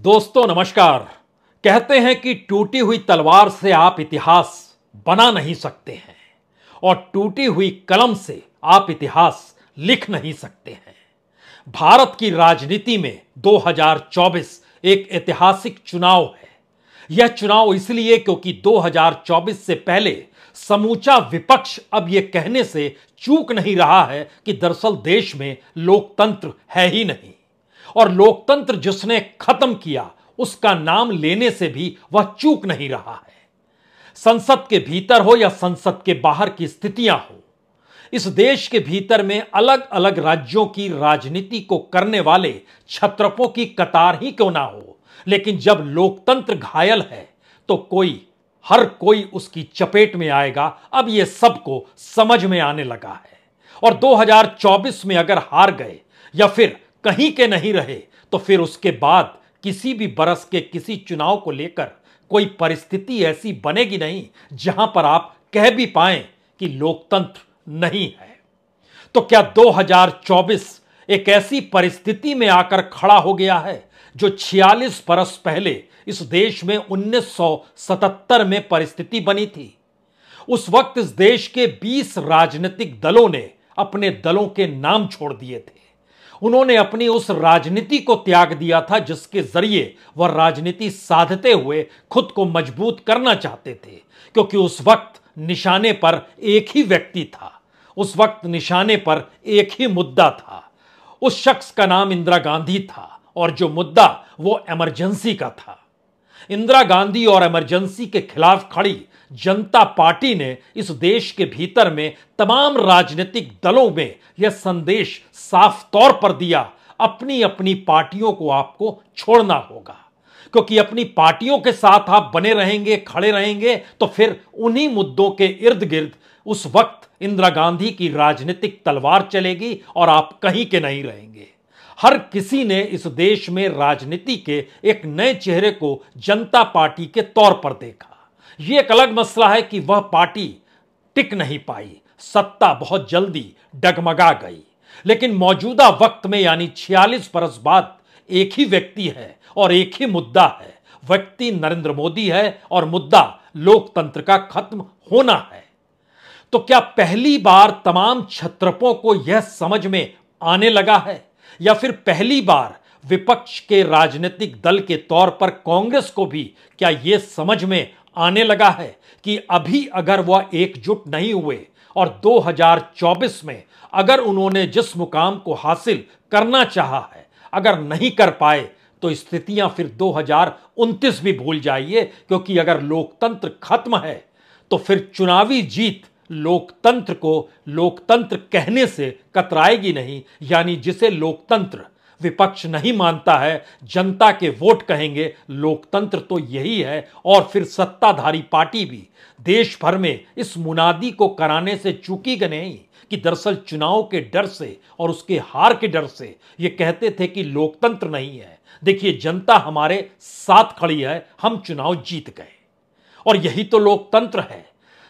दोस्तों नमस्कार। कहते हैं कि टूटी हुई तलवार से आप इतिहास बना नहीं सकते हैं और टूटी हुई कलम से आप इतिहास लिख नहीं सकते हैं। भारत की राजनीति में 2024 एक ऐतिहासिक चुनाव है। यह चुनाव इसलिए क्योंकि 2024 से पहले समूचा विपक्ष अब यह कहने से चूक नहीं रहा है कि दरअसल देश में लोकतंत्र है ही नहीं, और लोकतंत्र जिसने खत्म किया उसका नाम लेने से भी वह चूक नहीं रहा है। संसद के भीतर हो या संसद के बाहर की स्थितियां हो, इस देश के भीतर में अलग अलग राज्यों की राजनीति को करने वाले क्षत्रपों की कतार ही क्यों ना हो, लेकिन जब लोकतंत्र घायल है तो हर कोई उसकी चपेट में आएगा। अब यह सबको समझ में आने लगा है। और 2024 में अगर हार गए या फिर कहीं के नहीं रहे तो फिर उसके बाद किसी भी बरस के किसी चुनाव को लेकर कोई परिस्थिति ऐसी बनेगी नहीं जहां पर आप कह भी पाएं कि लोकतंत्र नहीं है। तो क्या 2024 एक ऐसी परिस्थिति में आकर खड़ा हो गया है जो 46 बरस पहले इस देश में 1977 में परिस्थिति बनी थी? उस वक्त इस देश के 20 राजनीतिक दलों ने अपने दलों के नाम छोड़ दिए थे। उन्होंने अपनी उस राजनीति को त्याग दिया था जिसके जरिए वह राजनीति साधते हुए खुद को मजबूत करना चाहते थे, क्योंकि उस वक्त निशाने पर एक ही व्यक्ति था, उस वक्त निशाने पर एक ही मुद्दा था। उस शख्स का नाम इंदिरा गांधी था और जो मुद्दा वो इमरजेंसी का था। इंदिरा गांधी और इमरजेंसी के खिलाफ खड़ी जनता पार्टी ने इस देश के भीतर में तमाम राजनीतिक दलों में यह संदेश साफ तौर पर दिया, अपनी अपनी पार्टियों को आपको छोड़ना होगा, क्योंकि अपनी पार्टियों के साथ आप बने रहेंगे, खड़े रहेंगे तो फिर उन्हीं मुद्दों के इर्द गिर्द उस वक्त इंदिरा गांधी की राजनीतिक तलवार चलेगी और आप कहीं के नहीं रहेंगे। हर किसी ने इस देश में राजनीति के एक नए चेहरे को जनता पार्टी के तौर पर देखा। यह एक अलग मसला है कि वह पार्टी टिक नहीं पाई, सत्ता बहुत जल्दी डगमगा गई, लेकिन मौजूदा वक्त में यानी 46 बरस बाद एक ही व्यक्ति है और एक ही मुद्दा है। व्यक्ति नरेंद्र मोदी है और मुद्दा लोकतंत्र का खत्म होना है। तो क्या पहली बार तमाम क्षत्रपों को यह समझ में आने लगा है, या फिर पहली बार विपक्ष के राजनीतिक दल के तौर पर कांग्रेस को भी क्या यह समझ में आने लगा है कि अभी अगर वह एकजुट नहीं हुए और 2024 में अगर उन्होंने जिस मुकाम को हासिल करना चाहा है अगर नहीं कर पाए तो स्थितियां फिर 2029 भी भूल जाइए, क्योंकि अगर लोकतंत्र खत्म है तो फिर चुनावी जीत लोकतंत्र को लोकतंत्र कहने से कतराएगी नहीं। यानी जिसे लोकतंत्र विपक्ष नहीं मानता है, जनता के वोट कहेंगे लोकतंत्र तो यही है, और फिर सत्ताधारी पार्टी भी देश भर में इस मुनादी को कराने से चूकी नहीं कि दरअसल चुनाव के डर से और उसके हार के डर से ये कहते थे कि लोकतंत्र नहीं है। देखिए, जनता हमारे साथ खड़ी है, हम चुनाव जीत गए, और यही तो लोकतंत्र है।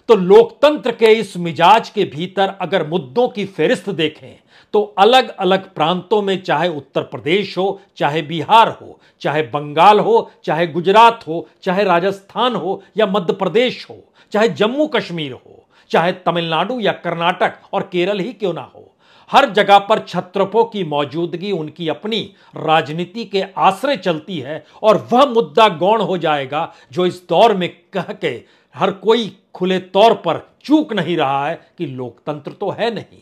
तो लोकतंत्र के इस मिजाज के भीतर अगर मुद्दों की फेरिस्त देखें तो अलग अलग प्रांतों में, चाहे उत्तर प्रदेश हो, चाहे बिहार हो, चाहे बंगाल हो, चाहे गुजरात हो, चाहे राजस्थान हो या मध्य प्रदेश हो, चाहे जम्मू कश्मीर हो, चाहे तमिलनाडु या कर्नाटक और केरल ही क्यों ना हो, हर जगह पर क्षत्रपों की मौजूदगी उनकी अपनी राजनीति के आश्रय चलती है, और वह मुद्दा गौण हो जाएगा जो इस दौर में कह के हर कोई खुले तौर पर चूक नहीं रहा है कि लोकतंत्र तो है नहीं।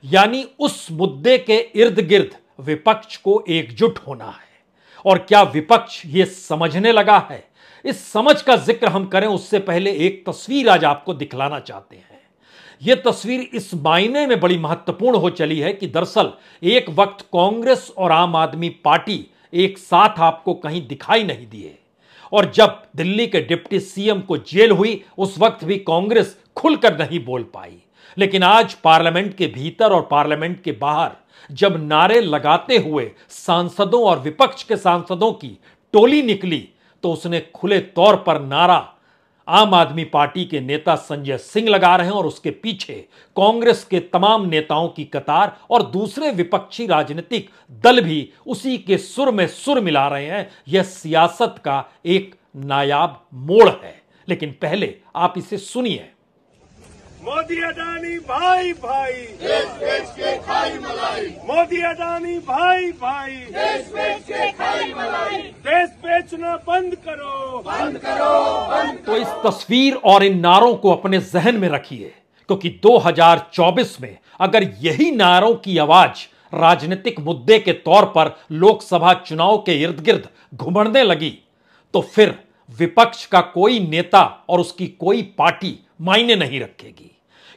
यानी उस मुद्दे के इर्द गिर्द विपक्ष को एकजुट होना है। और क्या विपक्ष ये समझने लगा है? इस समझ का जिक्र हम करें उससे पहले एक तस्वीर आज आपको दिखलाना चाहते हैं। यह तस्वीर इस मायने में बड़ी महत्वपूर्ण हो चली है कि दरअसल एक वक्त कांग्रेस और आम आदमी पार्टी एक साथ आपको कहीं दिखाई नहीं दिए, और जब दिल्ली के डिप्टी सीएम को जेल हुई उस वक्त भी कांग्रेस खुलकर नहीं बोल पाई। लेकिन आज पार्लियामेंट के भीतर और पार्लियामेंट के बाहर जब नारे लगाते हुए सांसदों और विपक्ष के सांसदों की टोली निकली तो उसने खुले तौर पर नारा आम आदमी पार्टी के नेता संजय सिंह लगा रहे हैं और उसके पीछे कांग्रेस के तमाम नेताओं की कतार और दूसरे विपक्षी राजनीतिक दल भी उसी के सुर में सुर मिला रहे हैं। यह सियासत का एक नायाब मोड़ है। लेकिन पहले आप इसे सुनिए। मोदी अडानी भाई भाई देश बेच के खाई मलाई, मोदी अडानी भाई भाई देश बेच के खाई मलाई, देश बेचना बंद करो, बंद करो, बंद तो इस तस्वीर और इन नारों को अपने जहन में रखिए, क्योंकि 2024 में अगर यही नारों की आवाज राजनीतिक मुद्दे के तौर पर लोकसभा चुनाव के इर्द गिर्द घुमड़ने लगी तो फिर विपक्ष का कोई नेता और उसकी कोई पार्टी मायने नहीं रखेगी।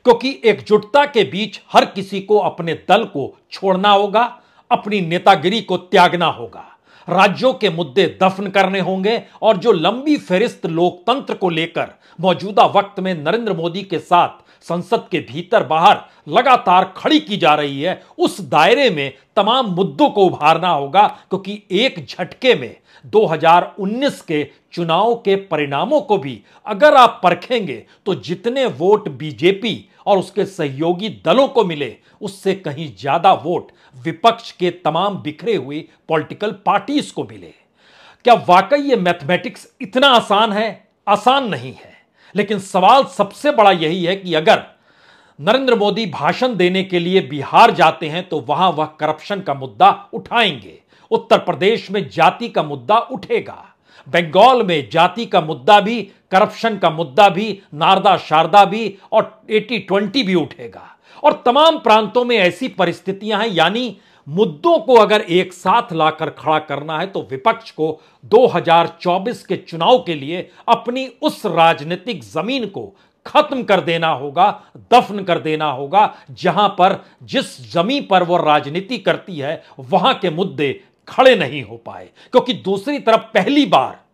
क्योंकि एकजुटता के बीच हर किसी को अपने दल को छोड़ना होगा, अपनी नेतागिरी को त्यागना होगा, राज्यों के मुद्दे दफन करने होंगे और जो लंबी फहरिस्त लोकतंत्र को लेकर मौजूदा वक्त में नरेंद्र मोदी के साथ संसद के भीतर बाहर लगातार खड़ी की जा रही है, उस दायरे में तमाम मुद्दों को उभारना होगा। क्योंकि एक झटके में 2019 के चुनाव के परिणामों को भी अगर आप परखेंगे तो जितने वोट बीजेपी और उसके सहयोगी दलों को मिले उससे कहीं ज्यादा वोट विपक्ष के तमाम बिखरे हुए पॉलिटिकल पार्टीज को मिले। क्या वाकई ये मैथमेटिक्स इतना आसान है? आसान नहीं है। लेकिन सवाल सबसे बड़ा यही है कि अगर नरेंद्र मोदी भाषण देने के लिए बिहार जाते हैं तो वहां वह करप्शन का मुद्दा उठाएंगे, उत्तर प्रदेश में जाति का मुद्दा उठेगा, बंगाल में जाति का मुद्दा भी, करप्शन का मुद्दा भी, नारदा शारदा भी और 80-20 भी उठेगा। और तमाम प्रांतों में ऐसी परिस्थितियां हैं। यानी मुद्दों को अगर एक साथ लाकर खड़ा करना है तो विपक्ष को 2024 के चुनाव के लिए अपनी उस राजनीतिक जमीन को खत्म कर देना होगा, दफन कर देना होगा, जहां पर जिस जमीन पर वो राजनीति करती है वहां के मुद्दे खड़े नहीं हो पाए। क्योंकि दूसरी तरफ पहली बार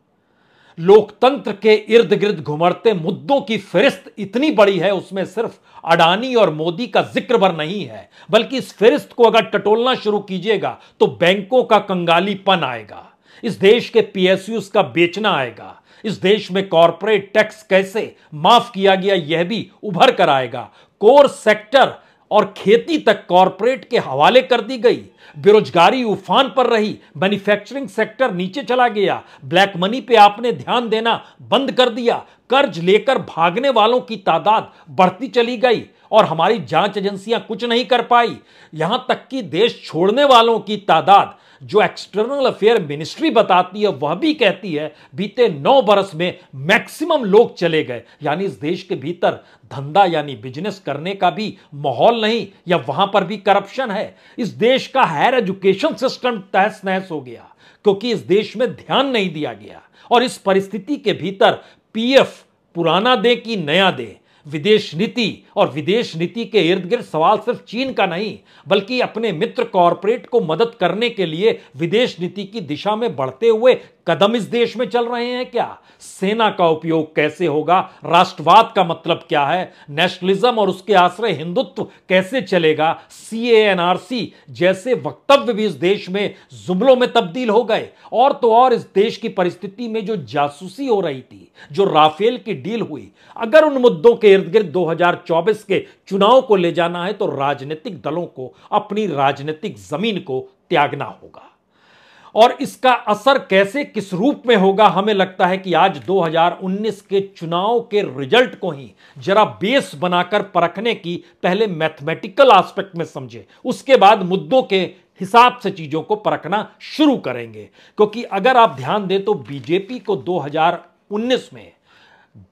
लोकतंत्र के इर्द गिर्द घुमड़ते मुद्दों की फहरिस्त इतनी बड़ी है, उसमें सिर्फ अडानी और मोदी का जिक्र भर नहीं है, बल्कि इस फहरिस्त को अगर टटोलना शुरू कीजिएगा तो बैंकों का कंगालीपन आएगा, इस देश के पीएसयूज का बेचना आएगा, इस देश में कॉरपोरेट टैक्स कैसे माफ किया गया यह भी उभर कर आएगा, कोर सेक्टर और खेती तक कॉरपोरेट के हवाले कर दी गई, बेरोजगारी उफान पर रही, मैन्युफैक्चरिंग सेक्टर नीचे चला गया, ब्लैक मनी पे आपने ध्यान देना बंद कर दिया, कर्ज लेकर भागने वालों की तादाद बढ़ती चली गई और हमारी जांच एजेंसियां कुछ नहीं कर पाई। यहां तक कि देश छोड़ने वालों की तादाद जो एक्सटर्नल अफेयर मिनिस्ट्री बताती है वह भी कहती है बीते 9 बरस में मैक्सिमम लोग चले गए। यानी इस देश के भीतर धंधा यानी बिजनेस करने का भी माहौल नहीं, या वहां पर भी करप्शन है। इस देश का हायर एजुकेशन सिस्टम तहस नहस हो गया क्योंकि इस देश में ध्यान नहीं दिया गया। और इस परिस्थिति के भीतर पीएफ पुराना दे कि नया दे, विदेश नीति और विदेश नीति के इर्द गिर्द सवाल सिर्फ चीन का नहीं बल्कि अपने मित्र कॉरपोरेट को मदद करने के लिए विदेश नीति की दिशा में बढ़ते हुए कदम इस देश में चल रहे हैं। क्या सेना का उपयोग कैसे होगा, राष्ट्रवाद का मतलब क्या है, नेशनलिज्म और उसके आश्रय हिंदुत्व कैसे चलेगा, सीए एनआरसी जैसे वक्तव्य भी इस देश में जुमलों में तब्दील हो गए। और तो और इस देश की परिस्थिति में जो जासूसी हो रही थी, जो राफेल की डील हुई, अगर उन मुद्दों के इर्द गिर्द 2024 के चुनाव को ले जाना है तो राजनीतिक दलों को अपनी राजनीतिक जमीन को त्यागना होगा। और इसका असर कैसे किस रूप में होगा, हमें लगता है कि आज 2019 के चुनाव के रिजल्ट को ही जरा बेस बनाकर परखने की पहले मैथमेटिकल एस्पेक्ट में समझे, उसके बाद मुद्दों के हिसाब से चीजों को परखना शुरू करेंगे। क्योंकि अगर आप ध्यान दें तो बीजेपी को 2019 में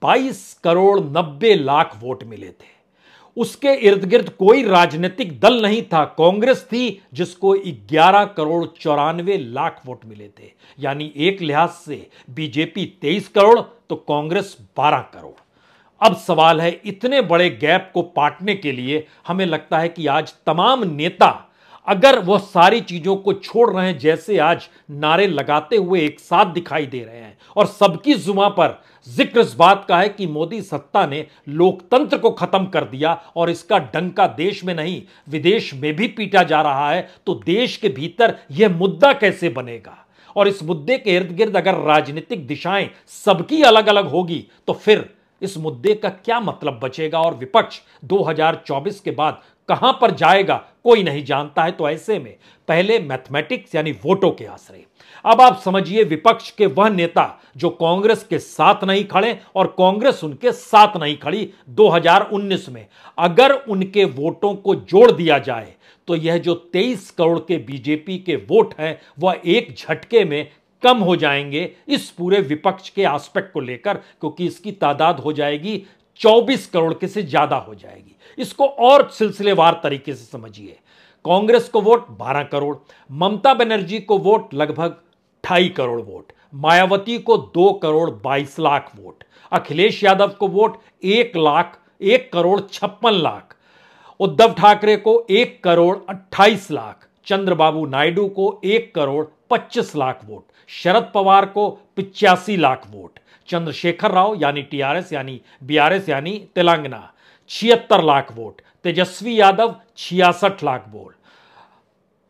22 करोड़ 90 लाख वोट मिले थे। उसके इर्द गिर्द कोई राजनीतिक दल नहीं था, कांग्रेस थी जिसको 11 करोड़ 94 लाख वोट मिले थे। यानी एक लिहाज से बीजेपी 23 करोड़ तो कांग्रेस 12 करोड़। अब सवाल है, इतने बड़े गैप को पाटने के लिए हमें लगता है कि आज तमाम नेता अगर वह सारी चीजों को छोड़ रहे हैं, जैसे आज नारे लगाते हुए एक साथ दिखाई दे रहे हैं, और सबकी जुबां पर जिक्र इस बात का है कि मोदी सत्ता ने लोकतंत्र को खत्म कर दिया और इसका डंका देश में नहीं विदेश में भी पीटा जा रहा है, तो देश के भीतर यह मुद्दा कैसे बनेगा। और इस मुद्दे के इर्द गिर्द अगर राजनीतिक दिशाएं सबकी अलग अलग होगी तो फिर इस मुद्दे का क्या मतलब बचेगा और विपक्ष 2024 के बाद कहां पर जाएगा कोई नहीं जानता है। तो ऐसे में पहले मैथमेटिक्स यानी वोटों के आसरे अब आप समझिए विपक्ष के वह नेता जो कांग्रेस के साथ नहीं खड़े और कांग्रेस उनके साथ नहीं खड़ी 2019 में, अगर उनके वोटों को जोड़ दिया जाए तो यह जो 23 करोड़ के बीजेपी के वोट हैं वह एक झटके में कम हो जाएंगे इस पूरे विपक्ष के एस्पेक्ट को लेकर, क्योंकि इसकी तादाद हो जाएगी 24 करोड़ के से ज्यादा हो जाएगी। इसको और सिलसिलेवार तरीके से समझिए। कांग्रेस को वोट 12 करोड़, ममता बनर्जी को वोट लगभग 2.5 करोड़ वोट, मायावती को 2 करोड़ 22 लाख वोट, अखिलेश यादव को वोट 1 करोड़ 56 लाख, उद्धव ठाकरे को 1 करोड़ 28 लाख, चंद्रबाबू नायडू को 1 करोड़ 25 लाख वोट, शरद पवार को 85 लाख वोट, चंद्रशेखर राव यानी टीआरएस यानी बीआरएस यानी तेलंगाना 76 लाख वोट, तेजस्वी यादव 66 लाख वोट,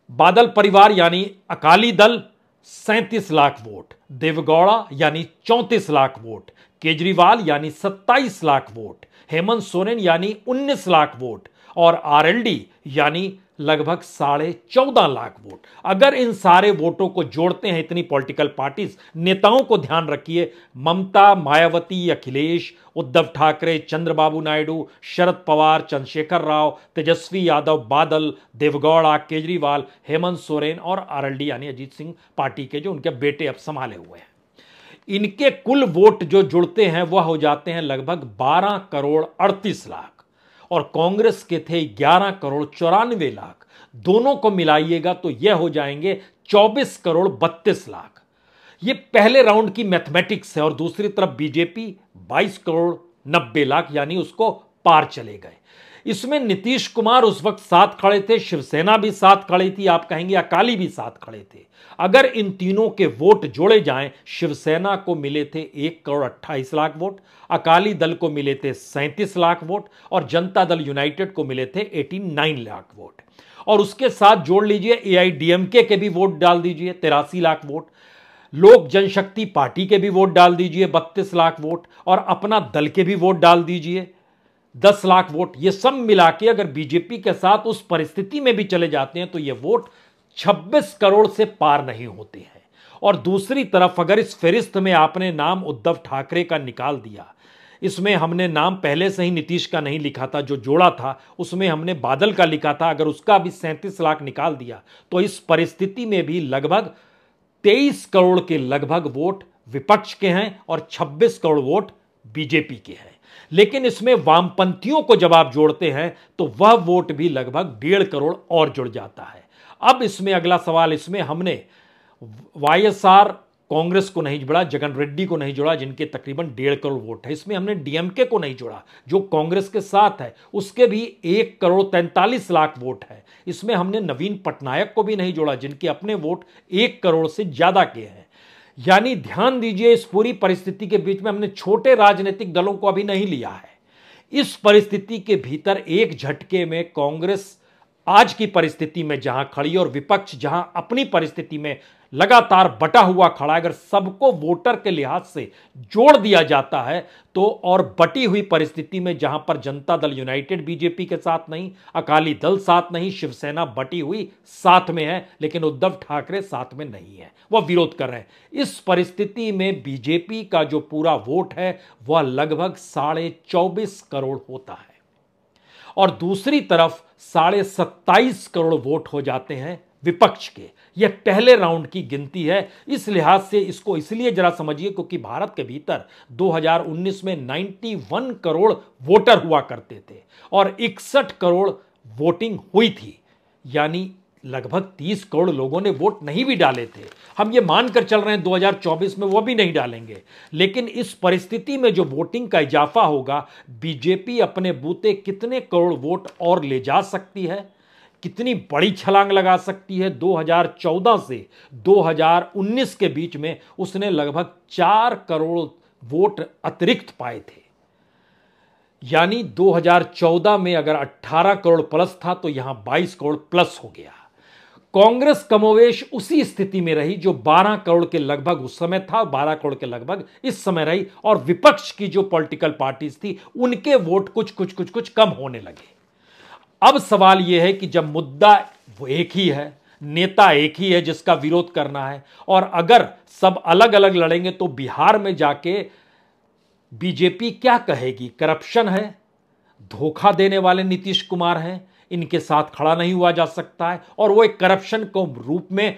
बादल परिवार यानी अकाली दल 37 लाख वोट, देवगौड़ा यानी 34 लाख वोट, केजरीवाल यानी 27 लाख वोट, हेमंत सोरेन यानी 19 लाख वोट और आरएलडी यानी लगभग 14.5 लाख वोट। अगर इन सारे वोटों को जोड़ते हैं इतनी पॉलिटिकल पार्टीज, नेताओं को ध्यान रखिए, ममता, मायावती, अखिलेश, उद्धव ठाकरे, चंद्रबाबू नायडू, शरद पवार, चंद्रशेखर राव, तेजस्वी यादव, बादल, देवगौड़ा, केजरीवाल, हेमंत सोरेन और आरएलडी यानी अजीत सिंह पार्टी के जो उनके बेटे अब संभाले हुए हैं, इनके कुल वोट जो जुड़ते हैं वह हो जाते हैं लगभग 12 करोड़ 38 लाख और कांग्रेस के थे 11 करोड़ 94 लाख। दोनों को मिलाइएगा तो यह हो जाएंगे 24 करोड़ 32 लाख। यह पहले राउंड की मैथमेटिक्स है और दूसरी तरफ बीजेपी 22 करोड़ 90 लाख यानी उसको पार चले गए। इसमें नीतीश कुमार उस वक्त साथ खड़े थे, शिवसेना भी साथ खड़ी थी, आप कहेंगे अकाली भी साथ खड़े थे। अगर इन तीनों के वोट जोड़े जाएं, शिवसेना को मिले थे 1 करोड़ 28 लाख वोट, अकाली दल को मिले थे 37 लाख वोट और जनता दल यूनाइटेड को मिले थे 89 लाख वोट। और उसके साथ जोड़ लीजिए एआईडीएमके के भी वोट डाल दीजिए 83 लाख वोट, लोक जनशक्ति पार्टी के भी वोट डाल दीजिए 32 लाख वोट और अपना दल के भी वोट डाल दीजिए 10 लाख वोट। ये सब मिला के अगर बीजेपी के साथ उस परिस्थिति में भी चले जाते हैं तो ये वोट 26 करोड़ से पार नहीं होते हैं। और दूसरी तरफ अगर इस फहरिस्त में आपने नाम उद्धव ठाकरे का निकाल दिया, इसमें हमने नाम पहले से ही नीतीश का नहीं लिखा था, जो जोड़ा था उसमें हमने बादल का लिखा था, अगर उसका भी 37 लाख निकाल दिया तो इस परिस्थिति में भी लगभग 23 करोड़ के लगभग वोट विपक्ष के हैं और 26 करोड़ वोट बीजेपी के हैं। लेकिन इसमें वामपंथियों को जब आप जोड़ते हैं तो वह वोट भी लगभग 1.5 करोड़ और जुड़ जाता है। अब इसमें अगला सवाल, इसमें हमने वाईएसआर कांग्रेस को नहीं जोड़ा, जगन रेड्डी को नहीं जोड़ा जिनके तकरीबन 1.5 करोड़ वोट है, इसमें हमने डीएमके को नहीं जोड़ा जो कांग्रेस के साथ है, उसके भी 1 करोड़ 43 लाख वोट है। इसमें हमने नवीन पटनायक को भी नहीं जोड़ा जिनके अपने वोट 1 करोड़ से ज्यादा के हैं। यानी ध्यान दीजिए, इस पूरी परिस्थिति के बीच में हमने छोटे राजनीतिक दलों को अभी नहीं लिया है। इस परिस्थिति के भीतर एक झटके में कांग्रेस आज की परिस्थिति में जहां खड़ी और विपक्ष जहां अपनी परिस्थिति में लगातार बटा हुआ खड़ा है, अगर सबको वोटर के लिहाज से जोड़ दिया जाता है तो और बटी हुई परिस्थिति में जहां पर जनता दल यूनाइटेड बीजेपी के साथ नहीं, अकाली दल साथ नहीं, शिवसेना बटी हुई साथ में है लेकिन उद्धव ठाकरे साथ में नहीं है, वह विरोध कर रहे हैं। इस परिस्थिति में बीजेपी का जो पूरा वोट है वह लगभग 24.5 करोड़ होता है और दूसरी तरफ 27.5 करोड़ वोट हो जाते हैं विपक्ष के। यह पहले राउंड की गिनती है। इस लिहाज से इसको इसलिए जरा समझिए क्योंकि भारत के भीतर 2019 में 91 करोड़ वोटर हुआ करते थे और 61 करोड़ वोटिंग हुई थी, यानी लगभग 30 करोड़ लोगों ने वोट नहीं भी डाले थे। हम ये मानकर चल रहे हैं 2024 में वो भी नहीं डालेंगे, लेकिन इस परिस्थिति में जो वोटिंग का इजाफा होगा, बीजेपी अपने बूते कितने करोड़ वोट और ले जा सकती है, कितनी बड़ी छलांग लगा सकती है। 2014 से 2019 के बीच में उसने लगभग 4 करोड़ वोट अतिरिक्त पाए थे, यानी 2014 में अगर 18 करोड़ प्लस था तो यहां 22 करोड़ प्लस हो गया। कांग्रेस कमोवेश उसी स्थिति में रही जो 12 करोड़ के लगभग उस समय था, 12 करोड़ के लगभग इस समय रही, और विपक्ष की जो पॉलिटिकल पार्टीज थी उनके वोट कुछ कम होने लगे। अब सवाल यह है कि जब मुद्दा वो एक ही है, नेता एक ही है जिसका विरोध करना है, और अगर सब अलग अलग लड़ेंगे तो बिहार में जाके बीजेपी क्या कहेगी? करप्शन है, धोखा देने वाले नीतीश कुमार हैं, इनके साथ खड़ा नहीं हुआ जा सकता है, और वो एक करप्शन को रूप में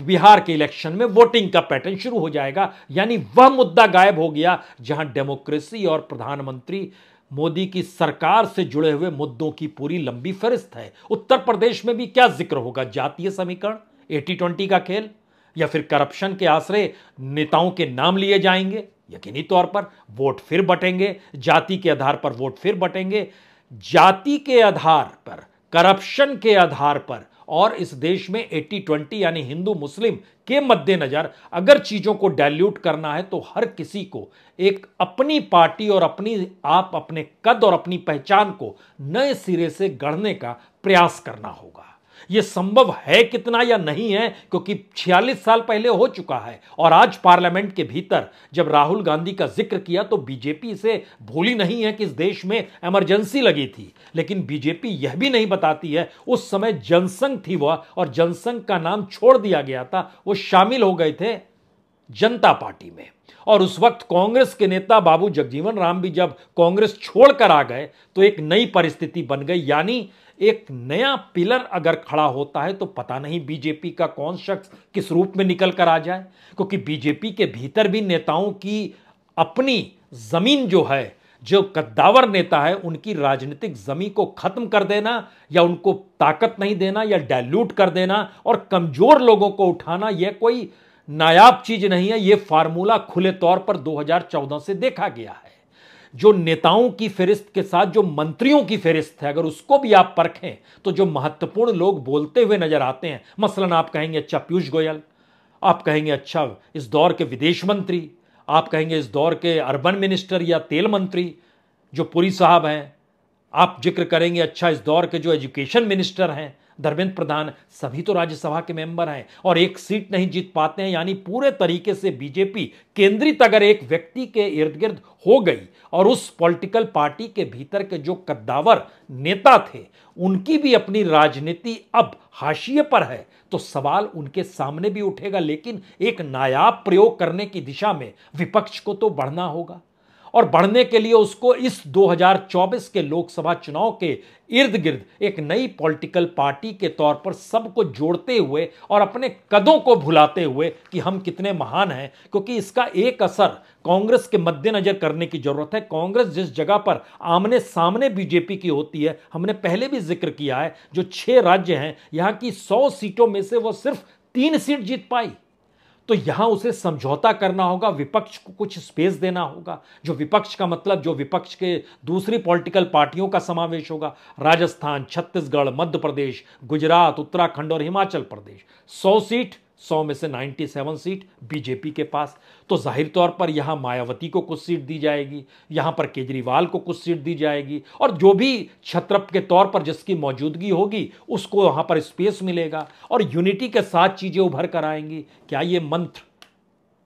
बिहार के इलेक्शन में वोटिंग का पैटर्न शुरू हो जाएगा। यानी वह मुद्दा गायब हो गया जहां डेमोक्रेसी और प्रधानमंत्री मोदी की सरकार से जुड़े हुए मुद्दों की पूरी लंबी फहरिस्त है। उत्तर प्रदेश में भी क्या जिक्र होगा? जातीय समीकरण, 80-20 का खेल, या फिर करप्शन के आश्रय नेताओं के नाम लिए जाएंगे? यकीनी तौर पर वोट फिर बटेंगे, जाति के आधार पर वोट फिर बटेंगे। जाति के आधार पर, करप्शन के आधार पर, और इस देश में 80-20 यानी हिंदू मुस्लिम के मद्देनजर अगर चीजों को डाइल्यूट करना है तो हर किसी को एक अपनी पार्टी और अपने कद और अपनी पहचान को नए सिरे से गढ़ने का प्रयास करना होगा। यह संभव है कितना या नहीं है, क्योंकि 46 साल पहले हो चुका है, और आज पार्लियामेंट के भीतर जब राहुल गांधी का जिक्र किया तो बीजेपी इसे भूली नहीं है कि इस देश में इमरजेंसी लगी थी। लेकिन बीजेपी यह भी नहीं बताती है उस समय जनसंघ थी वह, और जनसंघ का नाम छोड़ दिया गया था, वो शामिल हो गए थे जनता पार्टी में। और उस वक्त कांग्रेस के नेता बाबू जगजीवन राम भी जब कांग्रेस छोड़कर आ गए तो एक नई परिस्थिति बन गई। यानी एक नया पिलर अगर खड़ा होता है तो पता नहीं बीजेपी का कौन शख्स किस रूप में निकल कर आ जाए, क्योंकि बीजेपी के भीतर भी नेताओं की अपनी जमीन जो है, जो कद्दावर नेता है उनकी राजनीतिक जमीन को खत्म कर देना, या उनको ताकत नहीं देना, या डाइल्यूट कर देना और कमजोर लोगों को उठाना, यह कोई नायाब चीज नहीं है। यह फार्मूला खुले तौर पर 2014 से देखा गया है। जो नेताओं की फहरिस्त के साथ जो मंत्रियों की फहरिस्त है, अगर उसको भी आप परखें तो जो महत्वपूर्ण लोग बोलते हुए नजर आते हैं, मसलन आप कहेंगे अच्छा पीयूष गोयल, आप कहेंगे अच्छा इस दौर के विदेश मंत्री, आप कहेंगे इस दौर के अर्बन मिनिस्टर या तेल मंत्री जो पुरी साहब हैं, आप जिक्र करेंगे अच्छा इस दौर के जो एजुकेशन मिनिस्टर हैं धर्मेंद्र प्रधान, सभी तो राज्यसभा के मेंबर हैं और एक सीट नहीं जीत पाते हैं। यानी पूरे तरीके से बीजेपी केंद्रित अगर एक व्यक्ति के इर्द गिर्द हो गई और उस पॉलिटिकल पार्टी के भीतर के जो कद्दावर नेता थे उनकी भी अपनी राजनीति अब हाशिए पर है, तो सवाल उनके सामने भी उठेगा। लेकिन एक नायाब प्रयोग करने की दिशा में विपक्ष को तो बढ़ना होगा, और बढ़ने के लिए उसको इस 2024 के लोकसभा चुनाव के इर्द गिर्द एक नई पॉलिटिकल पार्टी के तौर पर सबको जोड़ते हुए और अपने कदों को भुलाते हुए कि हम कितने महान हैं, क्योंकि इसका एक असर कांग्रेस के मद्देनजर करने की जरूरत है। कांग्रेस जिस जगह पर आमने सामने बीजेपी की होती है, हमने पहले भी जिक्र किया है, जो 6 राज्य हैं, यहां की 100 सीटों में से वो सिर्फ 3 सीट जीत पाई, तो यहां उसे समझौता करना होगा, विपक्ष को कुछ स्पेस देना होगा। जो विपक्ष का मतलब जो विपक्ष के दूसरी पॉलिटिकल पार्टियों का समावेश होगा, राजस्थान, छत्तीसगढ़, मध्य प्रदेश, गुजरात, उत्तराखंड और हिमाचल प्रदेश, 100 सीट, 100 में से 97 सीट बीजेपी के पास। तो जाहिर तौर पर यहां मायावती को कुछ सीट दी जाएगी, यहां पर केजरीवाल को कुछ सीट दी जाएगी, और जो भी छत्रप के तौर पर जिसकी मौजूदगी होगी उसको वहां पर स्पेस मिलेगा और यूनिटी के साथ चीजें उभर कर आएंगी। क्या ये मंत्र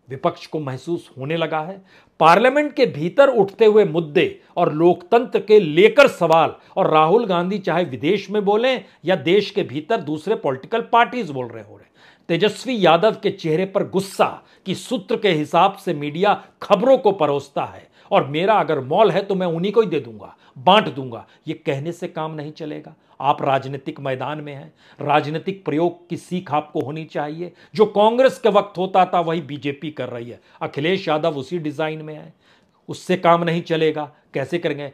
विपक्ष को महसूस होने लगा है? पार्लियामेंट के भीतर उठते हुए मुद्दे और लोकतंत्र के लेकर सवाल, और राहुल गांधी चाहे विदेश में बोलें या देश के भीतर दूसरे पॉलिटिकल पार्टीज बोल रहे हो रहे, तेजस्वी यादव के चेहरे पर गुस्सा कि सूत्र के हिसाब से मीडिया खबरों को परोसता है और मेरा अगर मॉल है तो मैं उन्हीं को ही दे दूंगा, बांट दूंगा, ये कहने से काम नहीं चलेगा। आप राजनीतिक मैदान में हैं, राजनीतिक प्रयोग की सीख आपको होनी चाहिए। जो कांग्रेस के वक्त होता था वही बीजेपी कर रही है, अखिलेश यादव उसी डिजाइन में है, उससे काम नहीं चलेगा। कैसे करेंगे?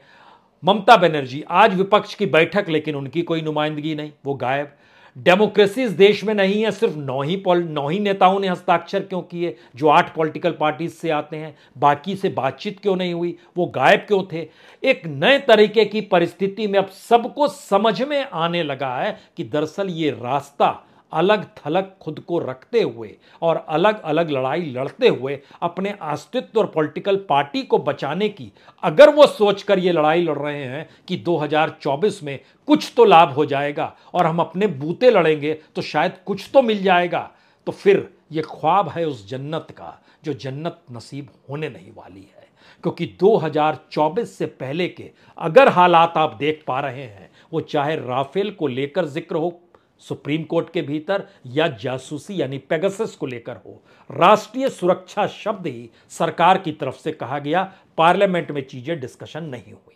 ममता बनर्जी आज विपक्ष की बैठक, लेकिन उनकी कोई नुमाइंदगी नहीं, वो गायब। डेमोक्रेसी इस देश में नहीं है, सिर्फ 9 ही नेताओं ने हस्ताक्षर क्यों किए जो 8 पॉलिटिकल पार्टीज से आते हैं, बाकी से बातचीत क्यों नहीं हुई, वो गायब क्यों थे? एक नए तरीके की परिस्थिति में अब सबको समझ में आने लगा है कि दरअसल ये रास्ता अलग थलग खुद को रखते हुए और अलग अलग लड़ाई लड़ते हुए अपने अस्तित्व और पॉलिटिकल पार्टी को बचाने की अगर वो सोचकर ये लड़ाई लड़ रहे हैं कि 2024 में कुछ तो लाभ हो जाएगा और हम अपने बूते लड़ेंगे तो शायद कुछ तो मिल जाएगा, तो फिर ये ख्वाब है उस जन्नत का जो जन्नत नसीब होने नहीं वाली है। क्योंकि 2024 से पहले के अगर हालात आप देख पा रहे हैं, वो चाहे राफेल को लेकर जिक्र हो सुप्रीम कोर्ट के भीतर या जासूसी यानी पेगासस को लेकर हो, राष्ट्रीय सुरक्षा शब्द ही सरकार की तरफ से कहा गया, पार्लियामेंट में चीजें डिस्कशन नहीं हुई।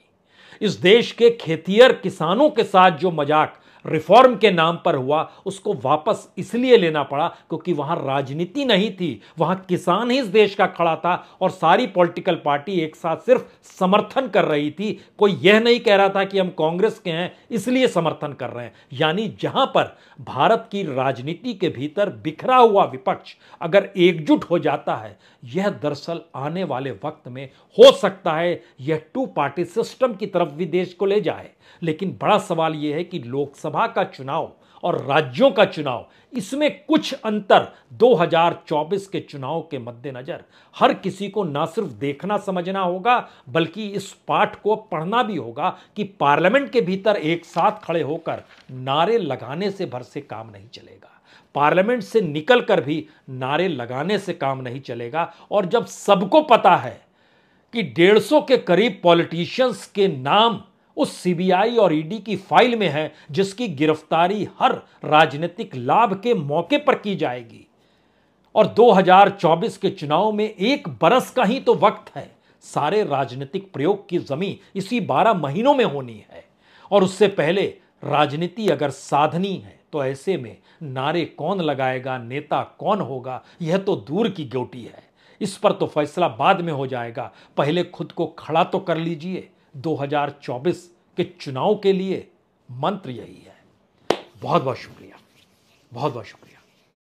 इस देश के खेतिहर किसानों के साथ जो मजाक रिफॉर्म के नाम पर हुआ उसको वापस इसलिए लेना पड़ा क्योंकि वहां राजनीति नहीं थी, वहां किसान ही इस देश का खड़ा था और सारी पॉलिटिकल पार्टी एक साथ सिर्फ समर्थन कर रही थी। कोई यह नहीं कह रहा था कि हम कांग्रेस के हैं इसलिए समर्थन कर रहे हैं। यानी जहां पर भारत की राजनीति के भीतर बिखरा हुआ विपक्ष अगर एकजुट हो जाता है, यह दरअसल आने वाले वक्त में हो सकता है यह टू पार्टी सिस्टम की तरफ भी देश को ले जाए। लेकिन बड़ा सवाल यह है कि लोकसभा का चुनाव और राज्यों का चुनाव, इसमें कुछ अंतर 2024 के चुनाव के मद्देनजर हर किसी को ना सिर्फ देखना समझना होगा बल्कि इस पाठ को पढ़ना भी होगा कि पार्लियामेंट के भीतर एक साथ खड़े होकर नारे लगाने से भर से काम नहीं चलेगा, पार्लियामेंट से निकलकर भी नारे लगाने से काम नहीं चलेगा। और जब सबको पता है कि 150 के करीब पॉलिटिशियंस के नाम उस सीबीआई और ईडी की फाइल में है जिसकी गिरफ्तारी हर राजनीतिक लाभ के मौके पर की जाएगी, और 2024 के चुनाव में 1 बरस का ही तो वक्त है, सारे राजनीतिक प्रयोग की जमीन इसी 12 महीनों में होनी है। और उससे पहले राजनीति अगर साधनी है तो ऐसे में नारे कौन लगाएगा, नेता कौन होगा, यह तो दूर की ड्यूटी है। इस पर तो फैसला बाद में हो जाएगा, पहले खुद को खड़ा तो कर लीजिए। 2024 के चुनाव के लिए मंत्र यही है। बहुत बहुत शुक्रिया, बहुत बहुत शुक्रिया।